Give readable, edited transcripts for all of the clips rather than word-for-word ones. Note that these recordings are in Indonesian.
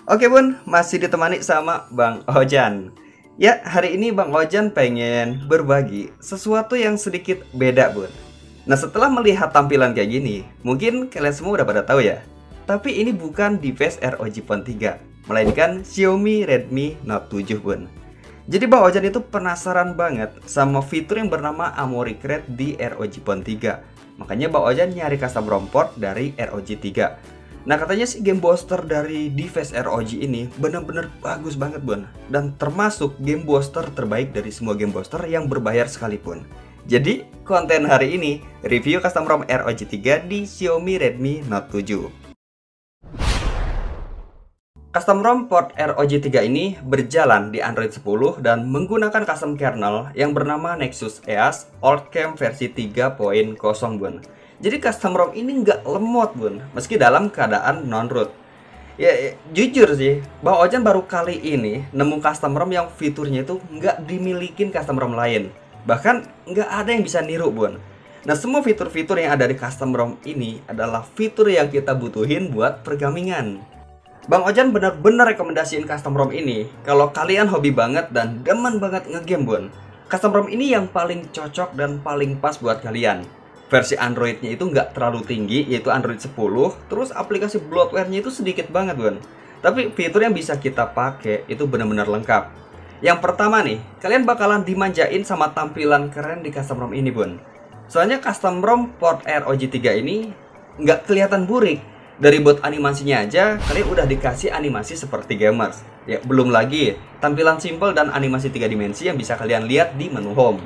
Oke Bun, masih ditemani sama Bang Ojan. Ya, hari ini Bang Ojan pengen berbagi sesuatu yang sedikit beda Bun. Nah, setelah melihat tampilan kayak gini, mungkin kalian semua udah pada tahu ya. Tapi ini bukan device ROG Phone 3, melainkan Xiaomi Redmi Note 7 Bun. Jadi Bang Ojan itu penasaran banget sama fitur yang bernama AmoriCred di ROG Phone 3. Makanya Bang Ojan nyari custom ROM port dari ROG 3. Nah, katanya sih game booster dari device ROG ini bener-bener bagus banget Bun. Dan termasuk game booster terbaik dari semua game booster yang berbayar sekalipun. Jadi, konten hari ini review custom ROM ROG 3 di Xiaomi Redmi Note 7. Custom ROM port ROG 3 ini berjalan di Android 10 dan menggunakan custom kernel yang bernama Nexus EAS OldCam versi 3.0 Bun. Jadi custom ROM ini nggak lemot Bun, meski dalam keadaan non-root. Ya, jujur sih, Bang Ojan baru kali ini nemu custom ROM yang fiturnya itu nggak dimilikin custom ROM lain. Bahkan nggak ada yang bisa niru Bun. Nah, semua fitur-fitur yang ada di custom ROM ini adalah fitur yang kita butuhin buat pergamingan. Bang Ojan bener-bener rekomendasiin custom ROM ini kalau kalian hobi banget dan demen banget ngegame Bun. Custom ROM ini yang paling cocok dan paling pas buat kalian. Versi Androidnya itu nggak terlalu tinggi, yaitu Android 10. Terus aplikasi bloatware-nya itu sedikit banget Bun. Tapi fitur yang bisa kita pakai itu benar-benar lengkap. Yang pertama nih, kalian bakalan dimanjain sama tampilan keren di custom ROM ini Bun. Soalnya custom ROM port ROG 3 ini nggak kelihatan burik. Dari buat animasinya aja, kalian udah dikasih animasi seperti gamers. Ya, belum lagi tampilan simple dan animasi 3 dimensi yang bisa kalian lihat di menu home.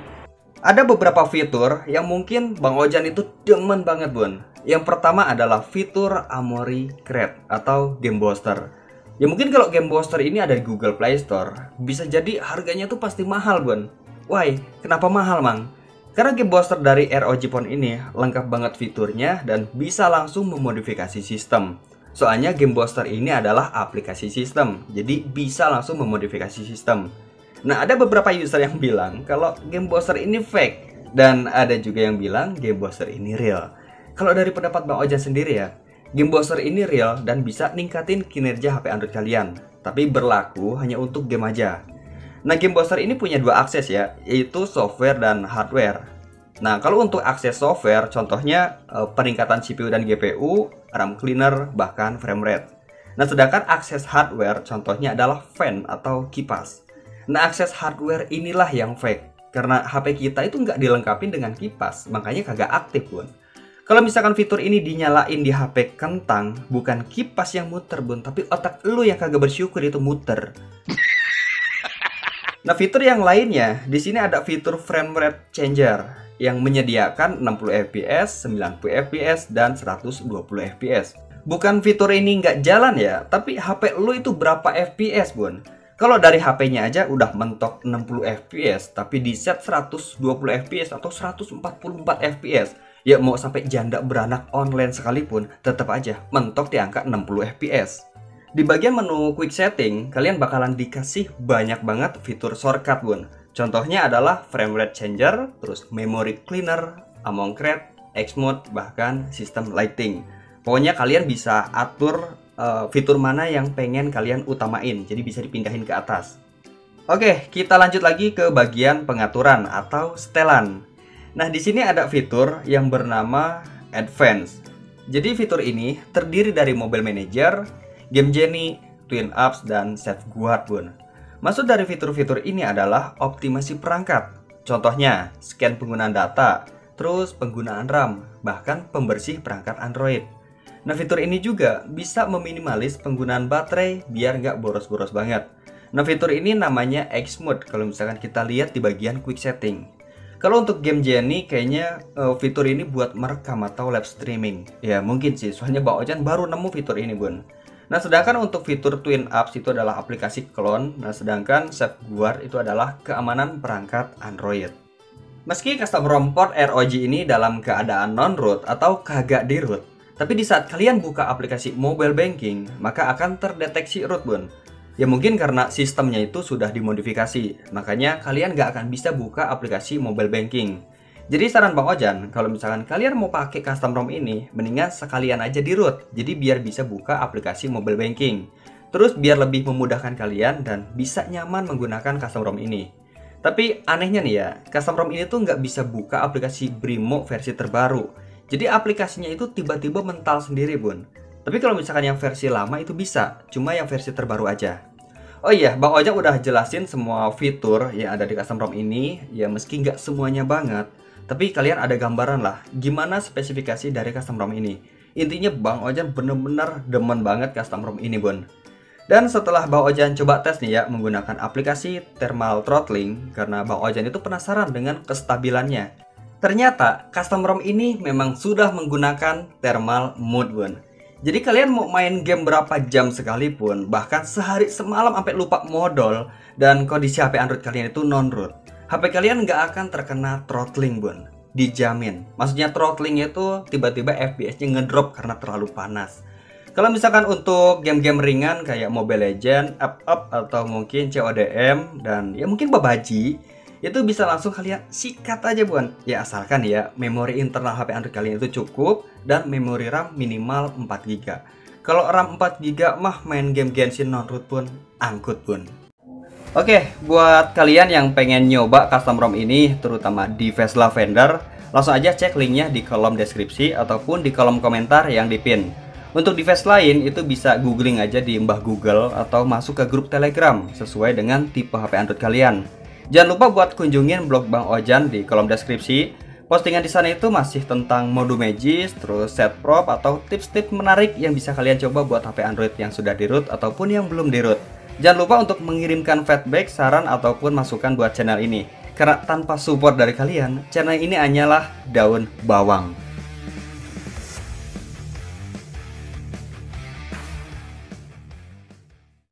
Ada beberapa fitur yang mungkin Bang Ojan itu demen banget Bun. Yang pertama adalah fitur AmoriCred atau Game Booster. Ya mungkin kalau Game Booster ini ada di Google Play Store, bisa jadi harganya tuh pasti mahal Bun. Why? Kenapa mahal Mang? Karena Game Booster dari ROG Phone ini lengkap banget fiturnya dan bisa langsung memodifikasi sistem. Soalnya Game Booster ini adalah aplikasi sistem, jadi bisa langsung memodifikasi sistem. Nah, ada beberapa user yang bilang kalau Game Booster ini fake, dan ada juga yang bilang Game Booster ini real. Kalau dari pendapat Bang Ojan sendiri ya, Game Booster ini real dan bisa ningkatin kinerja HP Android kalian, tapi berlaku hanya untuk game aja. Nah, Game Booster ini punya dua akses ya, yaitu software dan hardware. Nah, kalau untuk akses software, contohnya peningkatan CPU dan GPU, RAM cleaner, bahkan frame rate. Nah, sedangkan akses hardware contohnya adalah fan atau kipas. Nah, akses hardware inilah yang fake. Karena HP kita itu nggak dilengkapi dengan kipas, makanya kagak aktif Bun. Kalau misalkan fitur ini dinyalain di HP kentang, bukan kipas yang muter Bun, tapi otak lu yang kagak bersyukur itu muter. Nah, fitur yang lainnya, di sini ada fitur frame rate changer yang menyediakan 60 fps, 90 fps, dan 120 fps. Bukan fitur ini nggak jalan ya, tapi HP lu itu berapa fps Bun? Kalau dari HP-nya aja udah mentok 60 fps, tapi di set 120 fps atau 144 fps. Ya mau sampai janda beranak online sekalipun, tetap aja mentok di angka 60 fps. Di bagian menu quick setting, kalian bakalan dikasih banyak banget fitur shortcut Bun. Contohnya adalah frame rate changer, terus memory cleaner, AmoriCred, X-mode, bahkan sistem lighting. Pokoknya kalian bisa atur fitur mana yang pengen kalian utamain, jadi bisa dipindahin ke atas. Oke, kita lanjut lagi ke bagian pengaturan atau setelan. Nah, di sini ada fitur yang bernama Advance. Jadi fitur ini terdiri dari Mobile Manager, Game Genie, Twin Apps, dan Safeguard Bun. Maksud dari fitur-fitur ini adalah optimasi perangkat. Contohnya, scan penggunaan data, terus penggunaan RAM, bahkan pembersih perangkat Android. Nah, fitur ini juga bisa meminimalis penggunaan baterai biar nggak boros-boros banget. Nah, fitur ini namanya X-mode kalau misalkan kita lihat di bagian quick setting. Kalau untuk Game Genie kayaknya fitur ini buat merekam atau live streaming. Ya mungkin sih, soalnya Bang Ojan baru nemu fitur ini Bun. Nah, sedangkan untuk fitur Twin Apps itu adalah aplikasi clone. Nah, sedangkan Safeguard itu adalah keamanan perangkat Android. Meski custom ROM port ROG ini dalam keadaan non-root atau kagak di root, tapi di saat kalian buka aplikasi mobile banking, maka akan terdeteksi root Bun. Ya mungkin karena sistemnya itu sudah dimodifikasi, makanya kalian nggak akan bisa buka aplikasi mobile banking. Jadi saran Bang Ojan, kalau misalkan kalian mau pakai custom ROM ini, mendingan sekalian aja di root. Jadi biar bisa buka aplikasi mobile banking. Terus biar lebih memudahkan kalian dan bisa nyaman menggunakan custom ROM ini. Tapi anehnya nih ya, custom ROM ini tuh nggak bisa buka aplikasi Brimo versi terbaru. Jadi aplikasinya itu tiba-tiba mental sendiri bun. Tapi kalau misalkan yang versi lama itu bisa, cuma yang versi terbaru aja. Oh iya, Bang Ojek udah jelasin semua fitur yang ada di custom ROM ini. Ya meski nggak semuanya banget, tapi kalian ada gambaran lah gimana spesifikasi dari custom ROM ini. Intinya Bang Ojan bener-bener demen banget custom ROM ini bun. Dan setelah Bang Ojan coba tes nih ya menggunakan aplikasi thermal throttling, karena Bang Ojan itu penasaran dengan kestabilannya. Ternyata custom ROM ini memang sudah menggunakan thermal mode bun. Jadi kalian mau main game berapa jam sekalipun, bahkan sehari semalam sampai lupa modal, dan kondisi HP Android kalian itu non-root, HP kalian nggak akan terkena throttling bun, dijamin. Maksudnya throttling itu tiba-tiba FPS-nya ngedrop karena terlalu panas. Kalau misalkan untuk game-game ringan kayak Mobile Legends, Up atau mungkin CODM dan ya mungkin Babaji, itu bisa langsung kalian sikat aja bun. Ya asalkan ya memori internal HP Android kalian itu cukup dan memori RAM minimal 4GB. Kalau RAM 4GB mah main game Genshin non-root pun angkut bun. Oke, buat kalian yang pengen nyoba custom ROM ini, terutama device lavender, langsung aja cek linknya di kolom deskripsi ataupun di kolom komentar yang dipin. Untuk device lain, itu bisa googling aja di Mbah Google atau masuk ke grup Telegram sesuai dengan tipe HP Android kalian. Jangan lupa buat kunjungin blog Bang Ojan di kolom deskripsi. Postingan di sana itu masih tentang mode magis, terus set prop atau tips-tips menarik yang bisa kalian coba buat HP Android yang sudah di root ataupun yang belum di root. Jangan lupa untuk mengirimkan feedback, saran, ataupun masukan buat channel ini. Karena tanpa support dari kalian, channel ini hanyalah daun bawang.